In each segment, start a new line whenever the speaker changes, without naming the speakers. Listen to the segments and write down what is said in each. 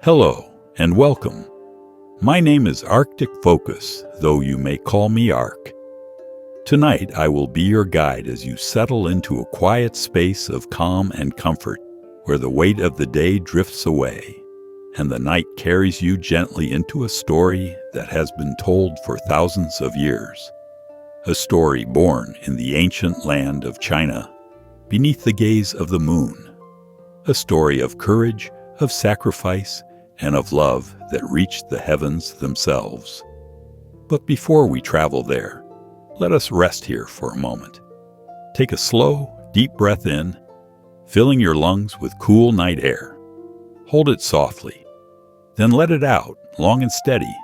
Hello and welcome. My name is Arctic Focus, though you may call me Arc. Tonight I will be your guide as you settle into a quiet space of calm and comfort, where the weight of the day drifts away, and the night carries you gently into a story that has been told for thousands of years. A story born in the ancient land of China, beneath the gaze of the moon. A story of courage, of sacrifice, and of love that reached the heavens themselves. But before we travel there, let us rest here for a moment. Take a slow, deep breath in, filling your lungs with cool night air. Hold it softly, then let it out, long and steady,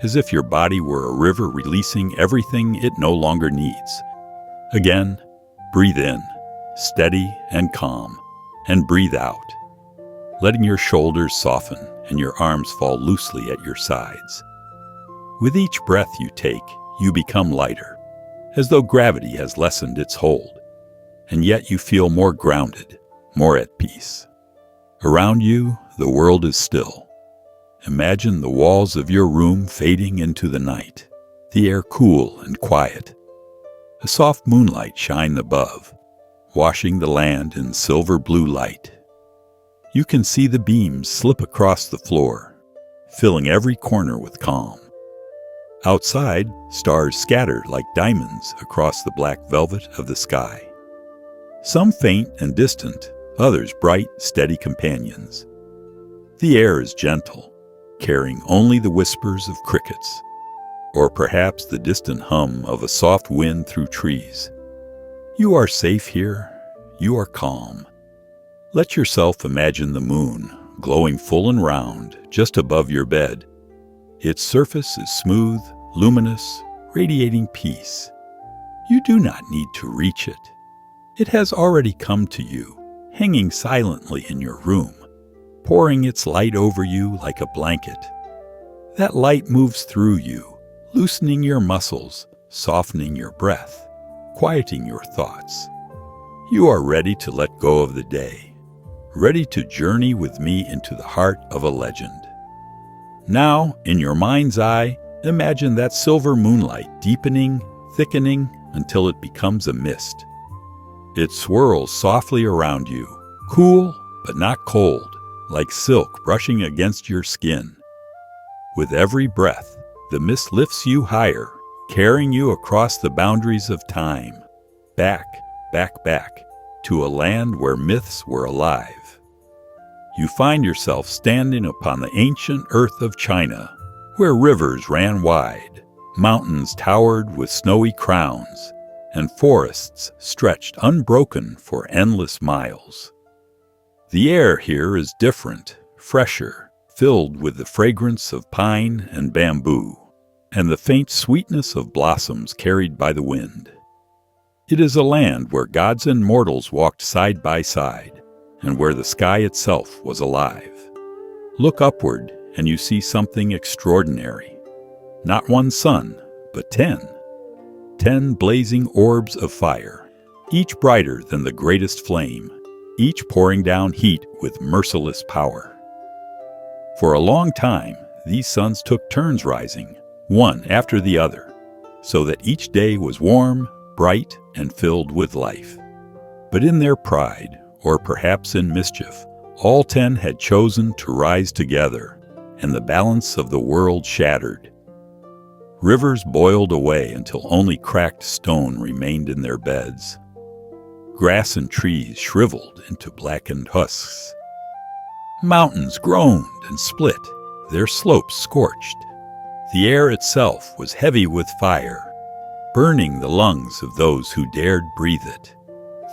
as if your body were a river releasing everything it no longer needs. Again, breathe in, steady and calm, and breathe out, letting your shoulders soften and your arms fall loosely at your sides. With each breath you take, you become lighter, as though gravity has lessened its hold, and yet you feel more grounded, more at peace. Around you, the world is still. Imagine the walls of your room fading into the night, the air cool and quiet. A soft moonlight shines above, washing the land in silver blue light. You can see the beams slip across the floor, filling every corner with calm. Outside, stars scatter like diamonds across the black velvet of the sky. Some faint and distant, others bright, steady companions. The air is gentle, carrying only the whispers of crickets, or perhaps the distant hum of a soft wind through trees. You are safe here, you are calm. Let yourself imagine the moon, glowing full and round, just above your bed. Its surface is smooth, luminous, radiating peace. You do not need to reach it. It has already come to you, hanging silently in your room, pouring its light over you like a blanket. That light moves through you, loosening your muscles, softening your breath, quieting your thoughts. You are ready to let go of the day, ready to journey with me into the heart of a legend. Now, in your mind's eye, imagine that silver moonlight deepening, thickening, until it becomes a mist. It swirls softly around you, cool but not cold, like silk brushing against your skin. With every breath, the mist lifts you higher, carrying you across the boundaries of time, back, to a land where myths were alive. You find yourself standing upon the ancient earth of China, where rivers ran wide, mountains towered with snowy crowns, and forests stretched unbroken for endless miles. The air here is different, fresher, filled with the fragrance of pine and bamboo, and the faint sweetness of blossoms carried by the wind. It is a land where gods and mortals walked side by side, and where the sky itself was alive. Look upward, and you see something extraordinary. Not one sun, but 10. 10 blazing orbs of fire, each brighter than the greatest flame, each pouring down heat with merciless power. For a long time, these suns took turns rising, one after the other, so that each day was warm, bright, and filled with life. But in their pride, or perhaps in mischief, all 10 had chosen to rise together, and the balance of the world shattered. Rivers boiled away until only cracked stone remained in their beds. Grass and trees shriveled into blackened husks. Mountains groaned and split, their slopes scorched. The air itself was heavy with fire, burning the lungs of those who dared breathe it.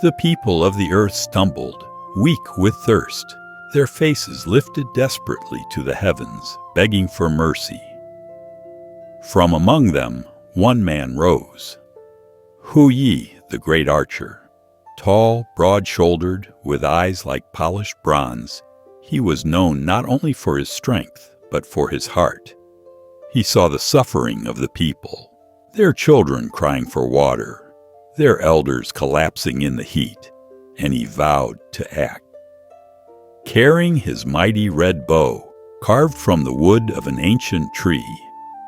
The people of the earth stumbled, weak with thirst, their faces lifted desperately to the heavens, begging for mercy. From among them, one man rose. Hou Yi, the great archer. Tall, broad-shouldered, with eyes like polished bronze, he was known not only for his strength, but for his heart. He saw the suffering of the people, their children crying for water, their elders collapsing in the heat, and he vowed to act. Carrying his mighty red bow, carved from the wood of an ancient tree,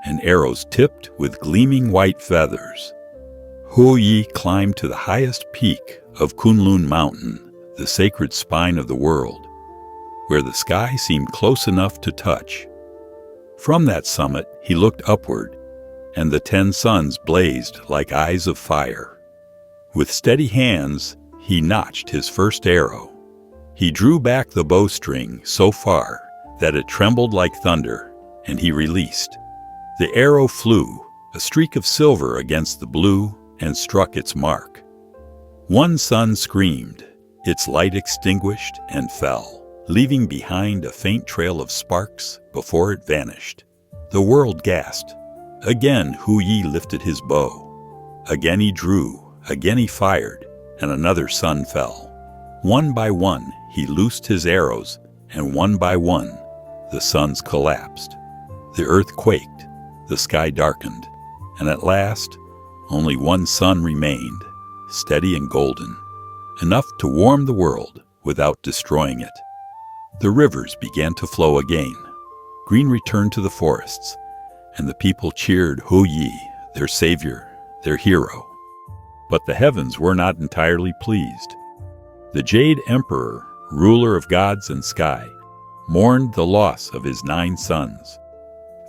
and arrows tipped with gleaming white feathers. Hou Yi climbed to the highest peak of Kunlun Mountain, the sacred spine of the world, where the sky seemed close enough to touch. From that summit, he looked upward, and the 10 suns blazed like eyes of fire. With steady hands, he notched his first arrow. He drew back the bowstring so far that it trembled like thunder, and he released. The arrow flew, a streak of silver against the blue, and struck its mark. One sun screamed, its light extinguished and fell, leaving behind a faint trail of sparks before it vanished. The world gasped. Again Hou Yi lifted his bow. Again he drew, again he fired, and another sun fell. One by one he loosed his arrows, and one by one the suns collapsed. The earth quaked, the sky darkened, and at last only one sun remained, steady and golden, enough to warm the world without destroying it. The rivers began to flow again. Green returned to the forests, and the people cheered Hou Yi, their savior, their hero. But the heavens were not entirely pleased. The Jade Emperor, ruler of gods and sky, mourned the loss of his 9 sons,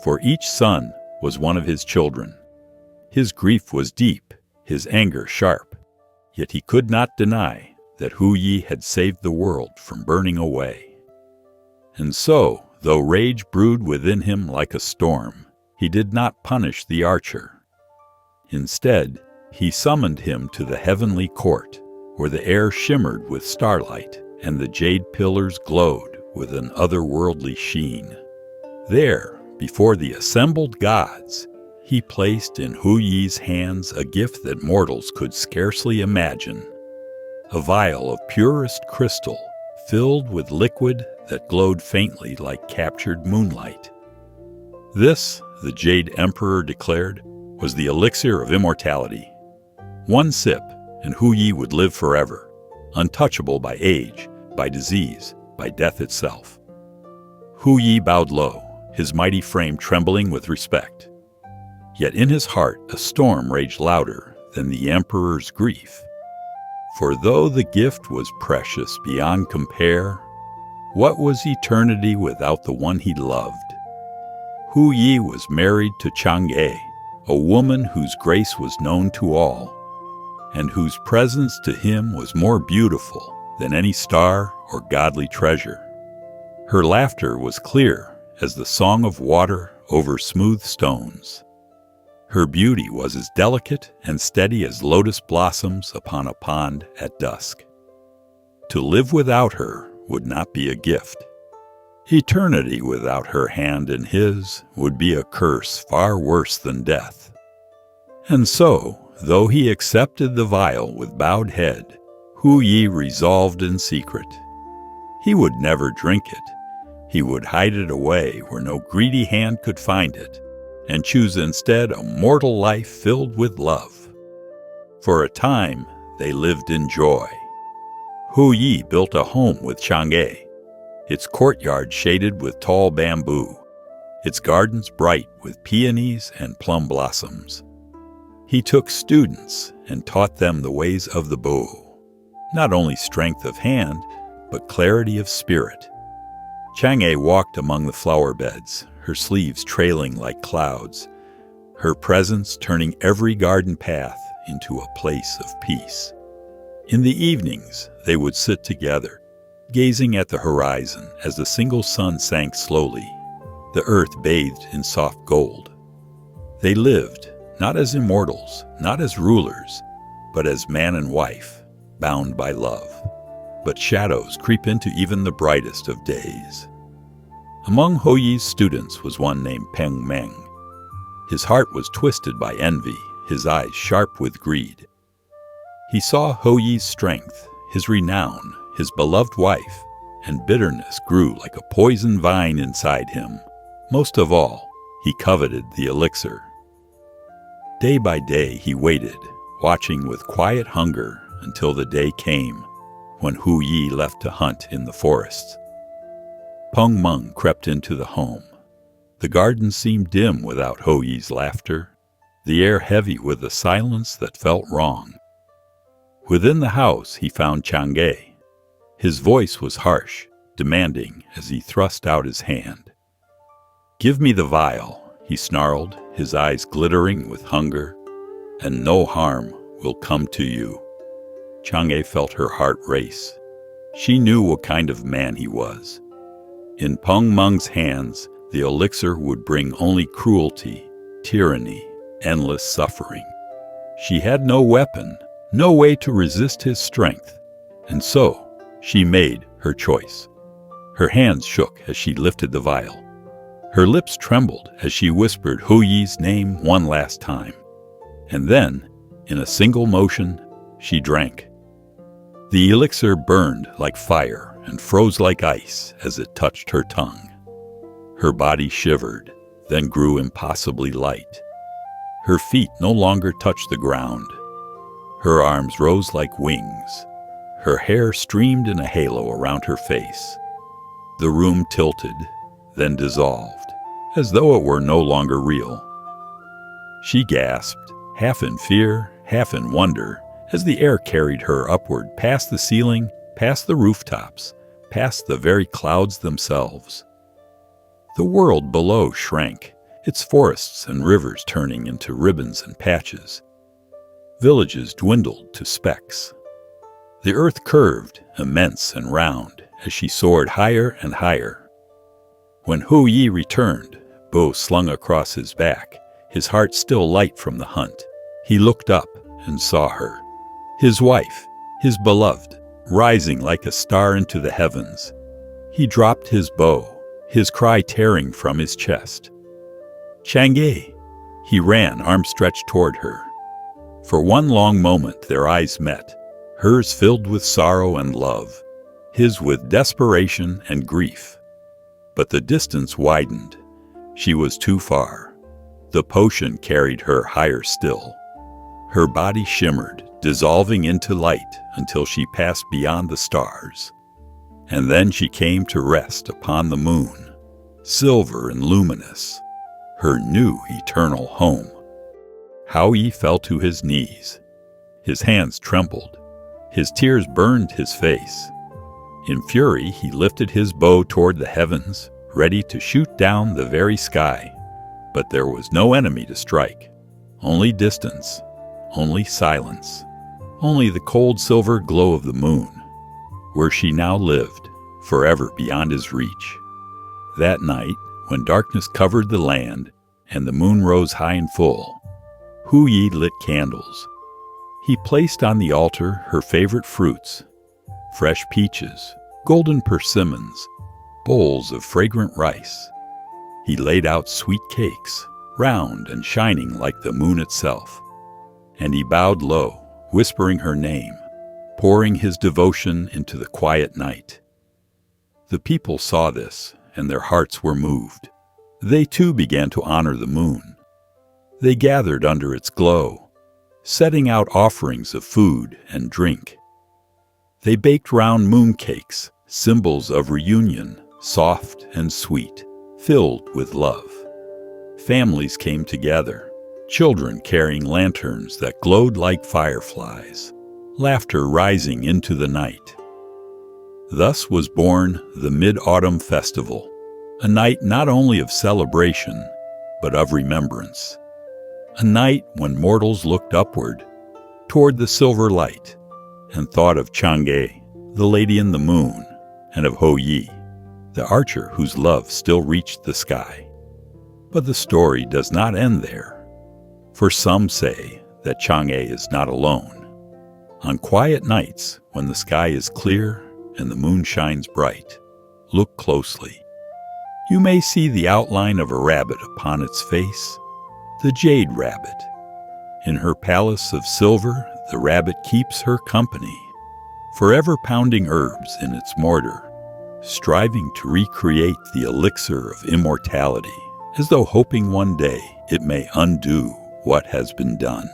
for each son was one of his children. His grief was deep, his anger sharp, yet he could not deny that Hou Yi had saved the world from burning away. And so, though rage brewed within him like a storm, he did not punish the archer. Instead, he summoned him to the heavenly court, where the air shimmered with starlight and the jade pillars glowed with an otherworldly sheen. There, before the assembled gods, he placed in Hou Yi's hands a gift that mortals could scarcely imagine, a vial of purest crystal filled with liquid that glowed faintly like captured moonlight. This, the Jade Emperor declared, was the elixir of immortality. One sip, and Hou Yi would live forever, untouchable by age, by disease, by death itself. Hou Yi bowed low, his mighty frame trembling with respect. Yet in his heart a storm raged louder than the emperor's grief. For though the gift was precious beyond compare, what was eternity without the one he loved? Hou Yi was married to Chang'e, a woman whose grace was known to all, and whose presence to him was more beautiful than any star or godly treasure. Her laughter was clear as the song of water over smooth stones. Her beauty was as delicate and steady as lotus blossoms upon a pond at dusk. To live without her would not be a gift. Eternity without her hand in his would be a curse far worse than death. And so, though he accepted the vial with bowed head, Hou Yi resolved in secret. He would never drink it. He would hide it away where no greedy hand could find it, and choose instead a mortal life filled with love. For a time, they lived in joy. Hou Yi built a home with Chang'e, its courtyard shaded with tall bamboo, its gardens bright with peonies and plum blossoms. He took students and taught them the ways of the bow, not only strength of hand, but clarity of spirit. Chang'e walked among the flower beds, her sleeves trailing like clouds, her presence turning every garden path into a place of peace. In the evenings, they would sit together, gazing at the horizon as the single sun sank slowly, the earth bathed in soft gold. They lived, not as immortals, not as rulers, but as man and wife, bound by love. But shadows creep into even the brightest of days. Among Hou Yi's students was one named Peng Meng. His heart was twisted by envy, his eyes sharp with greed. He saw Hou Yi's strength, his renown, his beloved wife, and bitterness grew like a poison vine inside him. Most of all, he coveted the elixir. Day by day he waited, watching with quiet hunger until the day came when Hou Yi left to hunt in the forests. Peng Meng crept into the home. The garden seemed dim without Hou Yi's laughter, the air heavy with a silence that felt wrong. Within the house he found Chang'e. His voice was harsh, demanding as he thrust out his hand. "Give me the vial," he snarled, his eyes glittering with hunger, "and no harm will come to you." Chang'e felt her heart race. She knew what kind of man he was. In Peng Meng's hands, the elixir would bring only cruelty, tyranny, endless suffering. She had no weapon, no way to resist his strength, and so she made her choice. Her hands shook as she lifted the vial. Her lips trembled as she whispered Hou Yi's name one last time. And then, in a single motion, she drank. The elixir burned like fire and froze like ice as it touched her tongue. Her body shivered, then grew impossibly light. Her feet no longer touched the ground. Her arms rose like wings. Her hair streamed in a halo around her face. The room tilted, then dissolved, as though it were no longer real. She gasped, half in fear, half in wonder, as the air carried her upward past the ceiling, past the rooftops, past the very clouds themselves. The world below shrank, its forests and rivers turning into ribbons and patches. Villages dwindled to specks. The earth curved, immense and round, as she soared higher and higher. When Hou Yi returned, bow slung across his back, his heart still light from the hunt, he looked up and saw her. His wife, his beloved, rising like a star into the heavens. He dropped his bow, his cry tearing from his chest. "Chang'e!" He ran, arms stretched toward her. For one long moment their eyes met, hers filled with sorrow and love, his with desperation and grief. But the distance widened. She was too far. The potion carried her higher still. Her body shimmered, dissolving into light until she passed beyond the stars. And then she came to rest upon the moon, silver and luminous, her new eternal home. Hou Yi fell to his knees. His hands trembled. His tears burned his face. In fury, he lifted his bow toward the heavens, ready to shoot down the very sky. But there was no enemy to strike, only distance, only silence, only the cold silver glow of the moon, where she now lived, forever beyond his reach. That night, when darkness covered the land and the moon rose high and full, Hou Yi lit candles. He placed on the altar her favorite fruits, fresh peaches, golden persimmons, bowls of fragrant rice. He laid out sweet cakes, round and shining like the moon itself. And he bowed low, whispering her name, pouring his devotion into the quiet night. The people saw this, and their hearts were moved. They too began to honor the moon. They gathered under its glow, setting out offerings of food and drink. They baked round moon cakes, symbols of reunion, soft and sweet, filled with love. Families came together, children carrying lanterns that glowed like fireflies, laughter rising into the night. Thus was born the Mid-Autumn Festival, a night not only of celebration, but of remembrance. A night when mortals looked upward, toward the silver light, and thought of Chang'e, the lady in the moon, and of Hou Yi, the archer whose love still reached the sky. But the story does not end there, for some say that Chang'e is not alone. On quiet nights, when the sky is clear and the moon shines bright, look closely. You may see the outline of a rabbit upon its face, the jade rabbit. In her palace of silver, the rabbit keeps her company, forever pounding herbs in its mortar, striving to recreate the elixir of immortality, as though hoping one day it may undo what has been done.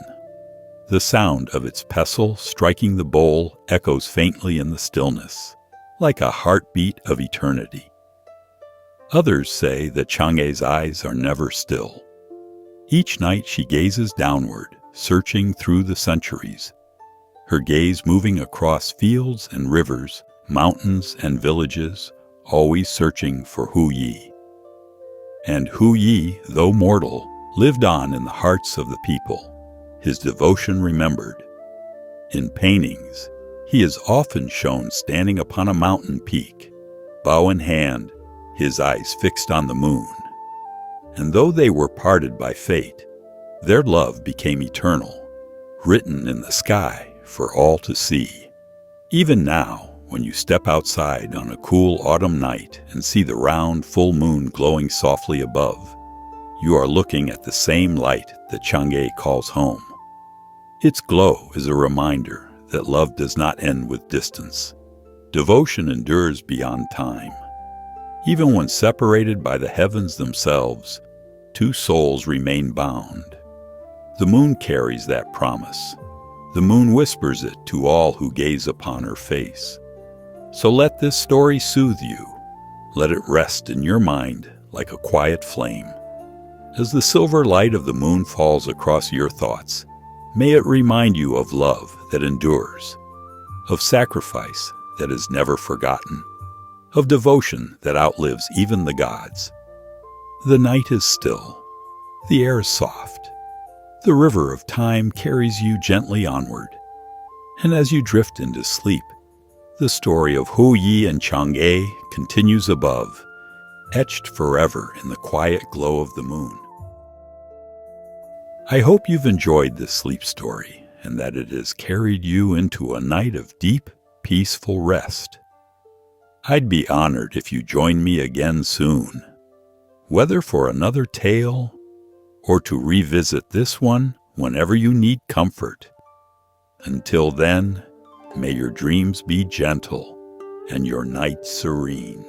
The sound of its pestle striking the bowl echoes faintly in the stillness, like a heartbeat of eternity. Others say that Chang'e's eyes are never still. Each night she gazes downward, searching through the centuries, her gaze moving across fields and rivers, mountains and villages, always searching for Hou Yi. And Hou Yi, though mortal, lived on in the hearts of the people, his devotion remembered. In paintings, he is often shown standing upon a mountain peak, bow in hand, his eyes fixed on the moon. And though they were parted by fate, their love became eternal, written in the sky for all to see. Even now, when you step outside on a cool autumn night and see the round, full moon glowing softly above, you are looking at the same light that Chang'e calls home. Its glow is a reminder that love does not end with distance. Devotion endures beyond time. Even when separated by the heavens themselves, two souls remain bound. The moon carries that promise. The moon whispers it to all who gaze upon her face. So let this story soothe you. Let it rest in your mind like a quiet flame. As the silver light of the moon falls across your thoughts, may it remind you of love that endures, of sacrifice that is never forgotten, of devotion that outlives even the gods. The night is still. The air is soft. The river of time carries you gently onward. And as you drift into sleep, the story of Hou Yi and Chang'e continues above, etched forever in the quiet glow of the moon. I hope you've enjoyed this sleep story and that it has carried you into a night of deep, peaceful rest. I'd be honored if you join me again soon, whether for another tale or to revisit this one whenever you need comfort. Until then, may your dreams be gentle and your night serene.